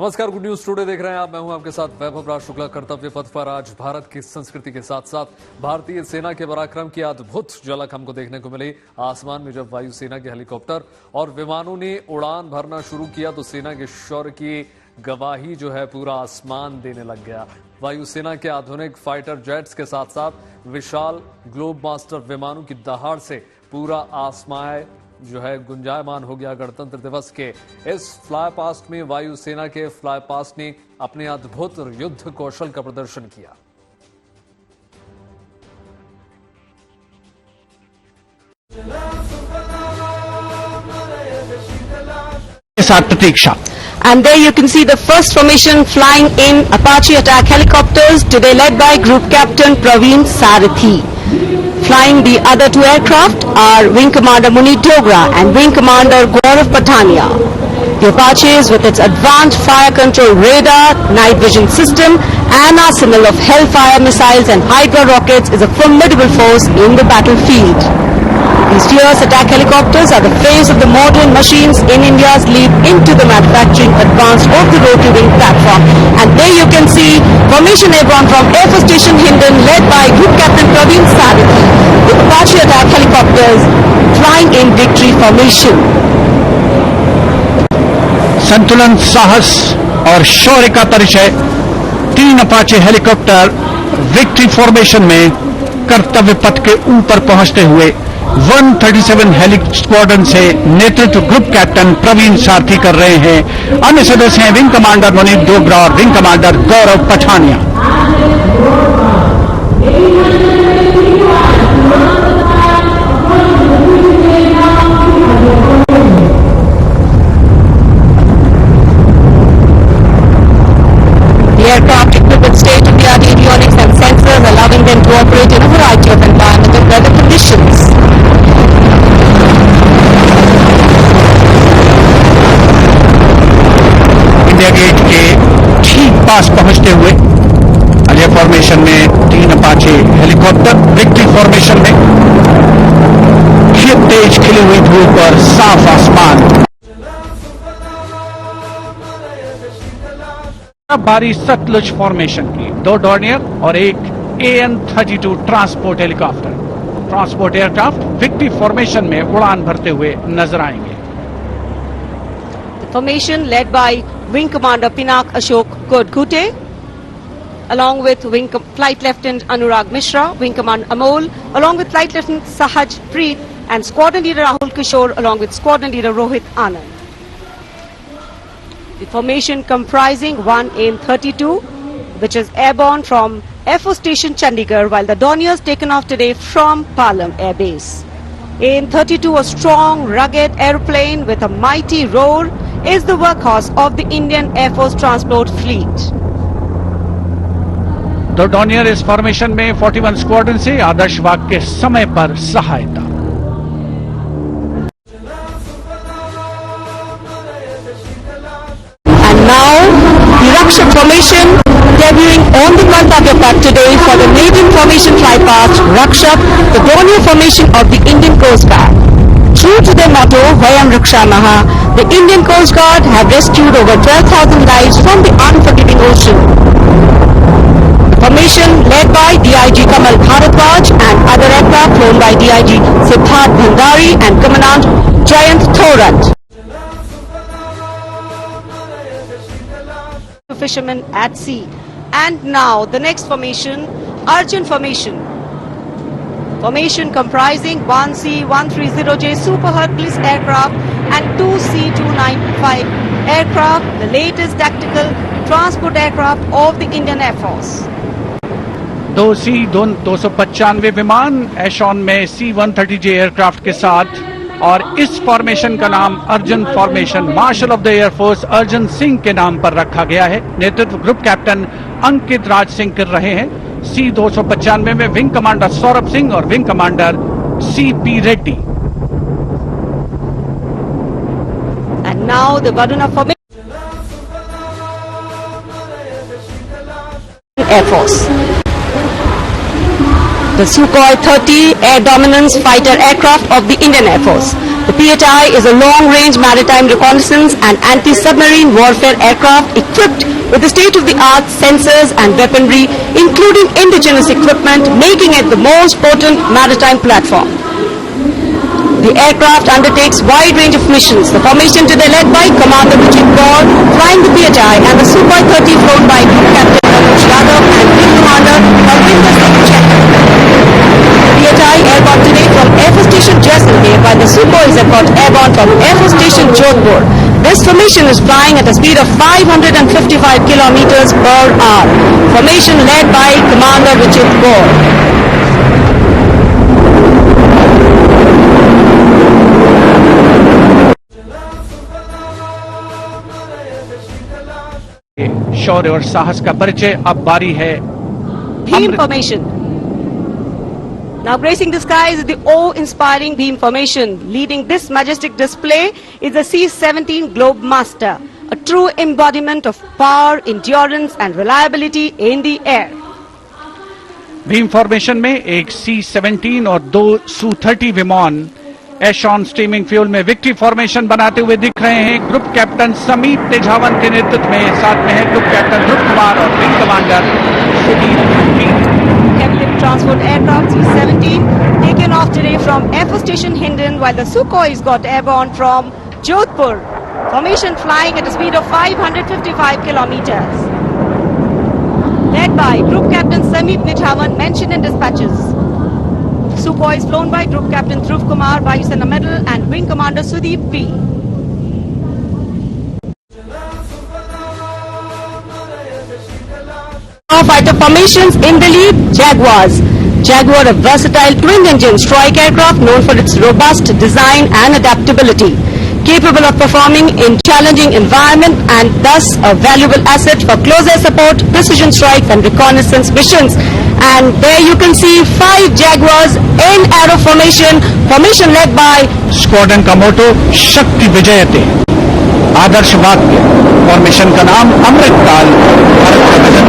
नमस्कार, good news today देख रहे हैं आप। मैं हूं आपके साथ वैभव राज शुक्ला। कर्तव्य पथ पर आज भारत की संस्कृति के साथ साथ भारतीय सेना के पराक्रम की अद्भुत झलक हमको देखने को मिली। आसमान में जब वायुसेना के हेलीकॉप्टर और विमानों ने उड़ान भरना शुरू किया तो सेना के शौर्य की गवाही जो है पूरा आसमान देने लग गया। वायुसेना के आधुनिक फाइटर जेट्स के साथ साथ विशाल ग्लोब मास्टर विमानों की दहाड़ से पूरा आसमान जो है गुंजायमान हो गया। गणतंत्र दिवस के इस फ्लाई पास्ट में वायुसेना के फ्लाई पास्ट ने अपने अद्भुत युद्ध कौशल का प्रदर्शन किया। प्रतीक्षा। And there you can see the first formation flying in Apache attack helicopters, today led by Group Captain Praveen Sarathi. Flying the other two aircraft are Wing Commander Munit Dogra and Wing Commander Gaurav Patania. The Apaches, with its advanced fire control radar, night vision system and arsenal of Hellfire missiles and Hydra rockets, is a formidable force in the battlefield. These fierce attack helicopters are the face of the modern machines in India's leap into the manufacturing advance of the rotary wing platform. And there you can see Formation Airborne from Air Force Station Hindon, led by Group Captain Praveen Sarathi, with Apache attack helicopters flying in victory formation. संतुलन, साहस और शौर्य का परिचय 3 Apache helicopter victory formation में कर्तव्य पथ के ऊपर पहुंचते हुए 137 हेली स्क्वाड्रन से नेतृत्व ग्रुप कैप्टन प्रवीण सारथी कर रहे हैं। अन्य सदस्य हैं विंग कमांडर मुनीत डोगरा और wing commander Gaurav Pathania. The aircraft equipped with state-of-the-art avionics and sensors, allowing them to operate in a variety of environmental weather conditions. India Gate के ठीक पास पहुंचते हुए अजय फॉर्मेशन में 3 अपाचे हेलीकॉप्टर विक्ट्री फॉर्मेशन में तेज खिली हुई धूप और साफ आसमान। बारी सतलुज फॉर्मेशन की 2 डॉर्नियर और एक AN-32 transport helicopter. Transport aircraft victory formation में उड़ान भरते हुए नजर आएंगे। Formation led by Wing Commander Pinak Ashok Kodkute, along with Flight Lieutenant Anurag Mishra, Wing Commander Amol, along with Flight Lieutenant Sahaj Preet, and Squadron Leader Rahul Kishore, along with Squadron Leader Rohit Anand. The formation comprising 1 AN-32, which is airborne from Air Force Station Chandigarh, while the Dorniers taken off today from Palam Air Base. AN-32, a strong, rugged aeroplane with a mighty roar, is the workhorse of the Indian Air Force Transport Fleet. दो Dornier इस formation में 41 squadron से आदर्श वाक के समय पर सहायता। And now, the Rakshak formation debuting on the Kartavya Path today for the maiden formation fly past Rakshak, the Dornier formation of the Indian Coast Guard. True to their motto, Vayam Rakshamaha, the Indian Coast Guard have rescued over 12,000 lives from the unforgiving ocean. Formation led by DIG Kamal Bharadwaj and other aircraft flown by DIG Siddharth Bhandari and Commandant Jayant Thorat. Fishermen at sea. And now the next formation, Arjun formation. Formation comprising 1 C-130J Super Hercules aircraft and 2 C-295 aircraft, the latest tactical transport aircraft of the Indian Air Force. 2 C-295 विमान एशॉन में C-130J aircraft के साथ, और इस formation का नाम Arjun formation marshal of the air force Arjun Singh के नाम पर रखा गया है। नेतृत्व ग्रुप कैप्टन अंकित राज सिंह कर रहे हैं। C-295 में विंग कमांडर सौरभ सिंह और wing commander CP Reddy. And now the Varuna formation, Air Force. The Sukhoi 30 Air Dominance Fighter aircraft of the Indian Air Force. The P-8I is a long-range maritime reconnaissance and anti-submarine warfare aircraft equipped with the state-of-the-art sensors and weaponry, including indigenous equipment, making it the most potent maritime platform. The aircraft undertakes wide range of missions. The formation today led by Commander Vijay Kaur, flying the P-8I, and the Sukhoi 30 flown by Group Captain Anuj Yadav and Wing Commander Arvinder Singh Chekar. The P-8I airborne today from Air Force Station Jaisalmer, while the Sukhoi is airborne from Air Force Station Jodhpur. This formation is flying at a speed of 555 kilometers per hour. Formation led by Commander Vijay Kaur. शौर्य और साहस का परिचय। अब बारी है Beam formation. Now gracing the skies is the awe-inspiring beam formation. Leading this majestic display is the C-17 Globemaster, a true embodiment of power, endurance and reliability in the air. Beam formation में एक C-17 और दो Su-30 विमान एशॉन steaming fuel में victory formation बनाते हुए दिख रहे हैं। ग्रुप कैप्टन समीप तेजावन के नेतृत्व में, साथ में है ग्रुप कैप्टन ध्रुव कुमार और wing commander Sudeep. Heavy transport aircraft C-17 taken off today from Air Force Station Hindon, while the Sukhois got airborne from Jodhpur. Formation flying at a speed of 555 kilometers. Led by Group Captain Sameep Nijhawan, mentioned in dispatches. Sukhoi is flown by Group Captain Dhruv Kumar, Vayu Sena Medal, and Wing Commander Sudeep P. Fighter formations in the lead, Jaguars. Jaguar, a versatile twin-engine strike aircraft known for its robust design and adaptability, capable of performing in challenging environment and thus a valuable asset for close air support, precision strikes and reconnaissance missions. And there you can see 5 Jaguars in arrow formation, formation led by squadron का मोटो शक्ति विजयते, आदर्श वाक्य। Formation का नाम अमृतकाल। भारत का vision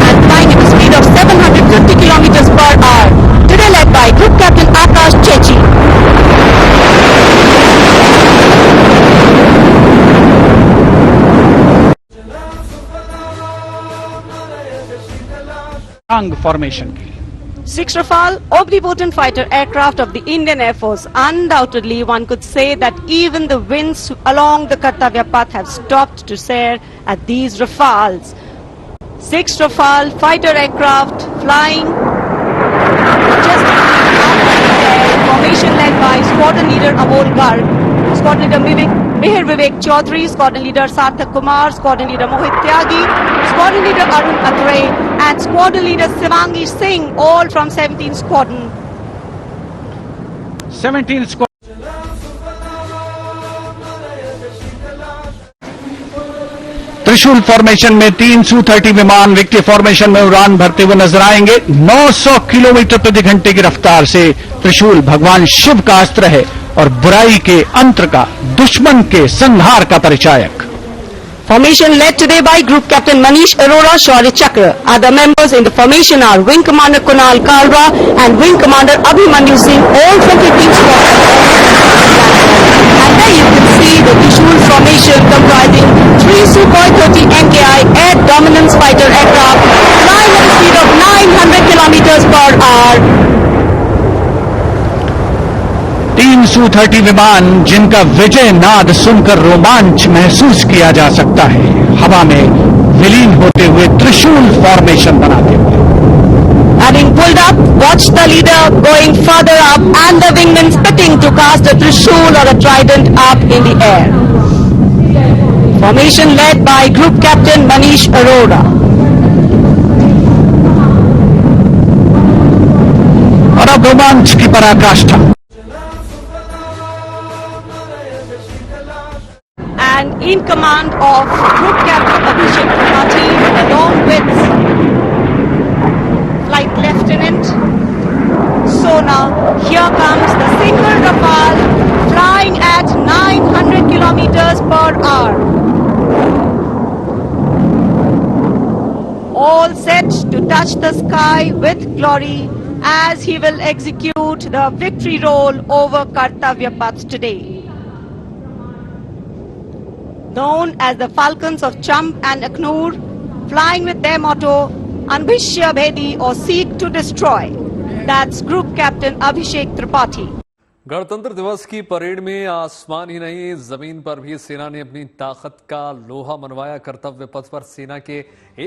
and flying at a speed of 750 kilometers per hour. Today led by Group Captain Akash Chechi. अंग formation की 6 Rafale, omnipotent fighter aircraft of the Indian Air Force. Undoubtedly, one could say that even the winds along the Kartavya path have stopped to stare at these Rafales. 6 Rafale fighter aircraft flying just formation led by Squadron Leader Amol Garg, Squadron Leader Mihir Vivek Chaudhary, Squadron Leader Sarthak Kumar, Squadron Leader Mohit Tyagi, Squadron Leader Arun Atre, and Squadron Leader Sivangi Singh, all from 17 Squadron. 17 squad त्रिशूल formation में 3 Su-30 विमान victory formation में उड़ान भरते हुए नजर आएंगे। 900 kilometre प्रति घंटे की रफ्तार से त्रिशूल भगवान शिव का अस्त्र है और बुराई के अंतर का, दुश्मन के संहार का परिचायक। Formation led today by Group Captain Manish Arora, Shaurya Chakra. Other members in the formation are Wing Commander Kunal Kalra and Wing Commander Abhimanyu Singh, all from 15 squadrons. And there you can see the Trishul formation comprising 3 Sukhoi 30 MKI air dominance fighter aircraft flying at a speed of 900 kilometers per hour. 3 Su-30 विमान जिनका विजय नाद सुनकर रोमांच महसूस किया जा सकता है, हवा में विलीन होते हुए त्रिशूल फॉर्मेशन बनाते हुए। Having pulled up, watch the leader going further up and the wingmen spitting to cast a trishul or a trident up in the air. Formation led by Group Captain Manish Arora. और अब रोमांच की पराकाष्ठा। And in command of Group Captain Abhishek Tripathi, along with Flight Lieutenant Sona, here comes the single Rafale flying at 900 kilometers per hour. All set to touch the sky with glory as he will execute the victory roll over Kartavya Path today. Known as the Falcons of Champ and Aknoor, flying with their motto, Anbhishya Bhedi or Seek to Destroy. That's Group Captain Abhishek Tripathi. गणतंत्र दिवस की parade में आसमान ही नहीं जमीन पर भी सेना ने अपनी ताकत का लोहा मनवाया। कर्तव्य पथ पर सेना के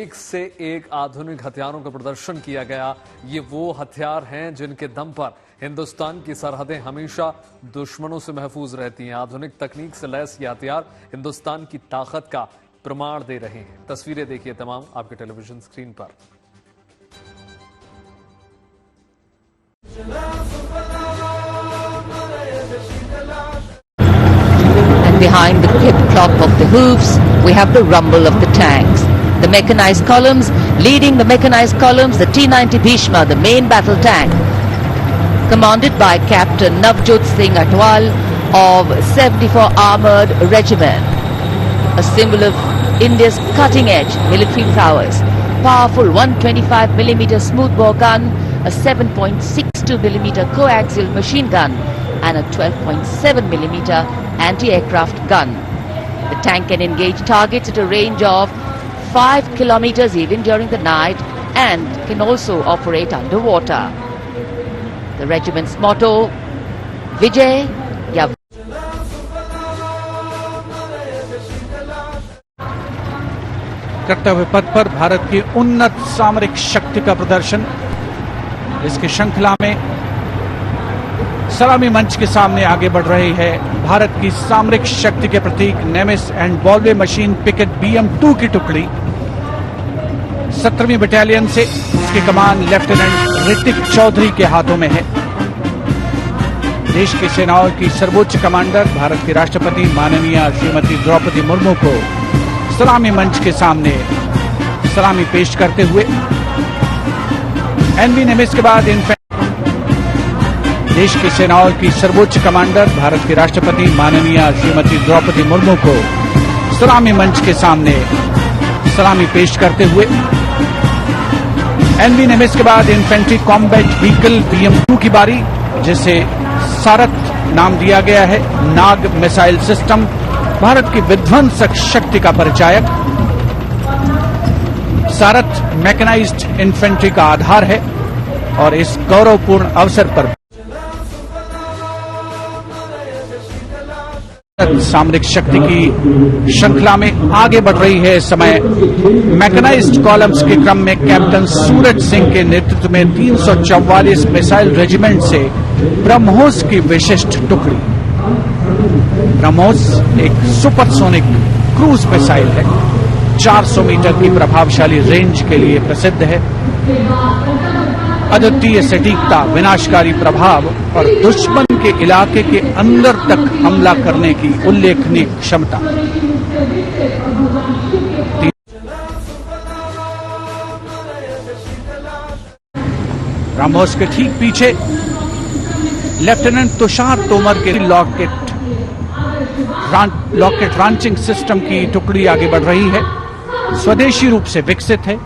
एक से एक आधुनिक हथियारों का प्रदर्शन किया गया। ये वो हथियार हैं जिनके दम पर हिंदुस्तान की सरहदें हमेशा दुश्मनों से महफूज रहती हैं। आधुनिक तकनीक से लैस ये हथियार हिंदुस्तान की ताकत का प्रमाण दे रहे हैं। तस्वीरें देखिए तमाम आपके टेलीविजन स्क्रीन पर। Behind the clip-clop of the hoofs, we have the rumble of the tanks. The mechanized columns, leading the mechanized columns, the T-90 Bhishma, the main battle tank, commanded by Captain Navjot Singh Atwal of 74 Armoured Regiment, a symbol of India's cutting-edge military prowess. Powerful 125mm smoothbore gun, a 7.62mm coaxial machine gun, and a 12.7mm anti-aircraft gun. The tank can engage targets at a range of 5 kilometers even during the night and can also operate underwater. The regiment's motto, Vijay Ya. कर्तव्य पथ पर भारत की उन्नत सामरिक शक्ति का प्रदर्शन। इसकी श्रृंखला में सलामी मंच के सामने आगे बढ़ रही है भारत की सामरिक शक्ति के प्रतीक नेमिस एंड बॉलवे मशीन पिकेट BM-2 की टुकड़ी 17वीं बटालियन से इसकी कमान लेफ्टिनेंट ऋतिक चौधरी के हाथों में है। देश की सेनाओं की सर्वोच्च कमांडर भारत की राष्ट्रपति माननीय श्रीमती द्रौपदी मुर्मू को सलामी मंच के सामने सलामी पेश करते हुए NV नेमिस के बाद देश की सेनाओं की सर्वोच्च कमांडर भारत की राष्ट्रपति माननीय श्रीमती द्रौपदी मुर्मू को सलामी मंच के सामने सलामी पेश करते हुए NV नेमिस के बाद इन्फेंट्री कॉम्बैट व्हीकल BM-2 की बारी, जिसे सारथ नाम दिया गया है। नाग मिसाइल सिस्टम भारत की विध्वंसक शक्ति का परिचायक। सारथ मैकेनाइज्ड इन्फेंट्री का आधार है और इस गौरवपूर्ण अवसर पर सामरिक शक्ति की श्रृंखला में आगे बढ़ रही है। इस समय मैकेनाइज्ड कॉलम्स के क्रम में कैप्टन सूरज सिंह के नेतृत्व में 344 मिसाइल रेजिमेंट से ब्रह्मोस की विशिष्ट टुकड़ी। ब्रह्मोस एक सुपरसोनिक क्रूज मिसाइल है, 400 मीटर की प्रभावशाली रेंज के लिए प्रसिद्ध है। अद्वितीय सटीकता, विनाशकारी प्रभाव और दुश्मन के इलाके के अंदर तक हमला करने की उल्लेखनीय क्षमता। ब्रह्मोस के ठीक पीछे लेफ्टिनेंट तुषार तोमर के लॉकेट लॉन्चिंग सिस्टम की टुकड़ी आगे बढ़ रही है। स्वदेशी रूप से विकसित है।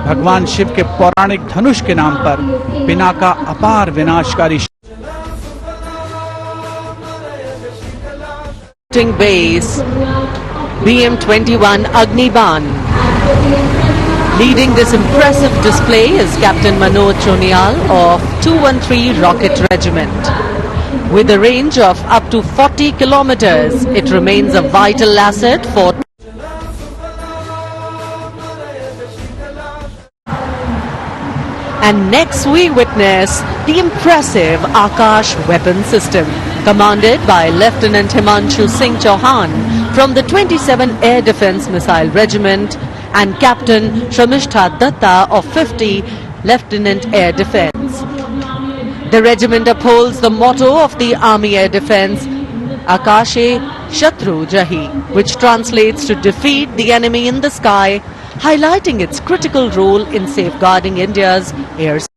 भगवान शिव के पौराणिक धनुष के नाम पर पिनाका अपार विनाशकारी Base BM-21 Agniban. Leading this impressive display is Captain Manoj Chonial of 213 Rocket Regiment. With a range of up to 40 kilometers, it remains a vital asset for And next we witness the impressive Akash weapon system, commanded by Lieutenant Himanshu Singh Chauhan from the 27 Air Defence Missile Regiment and Captain Shramishta Datta of 50 Lieutenant Air Defence. The regiment upholds the motto of the Army Air Defence, Akashe Shatru Jahi, which translates to defeat the enemy in the sky, highlighting its critical role in safeguarding India's airspace.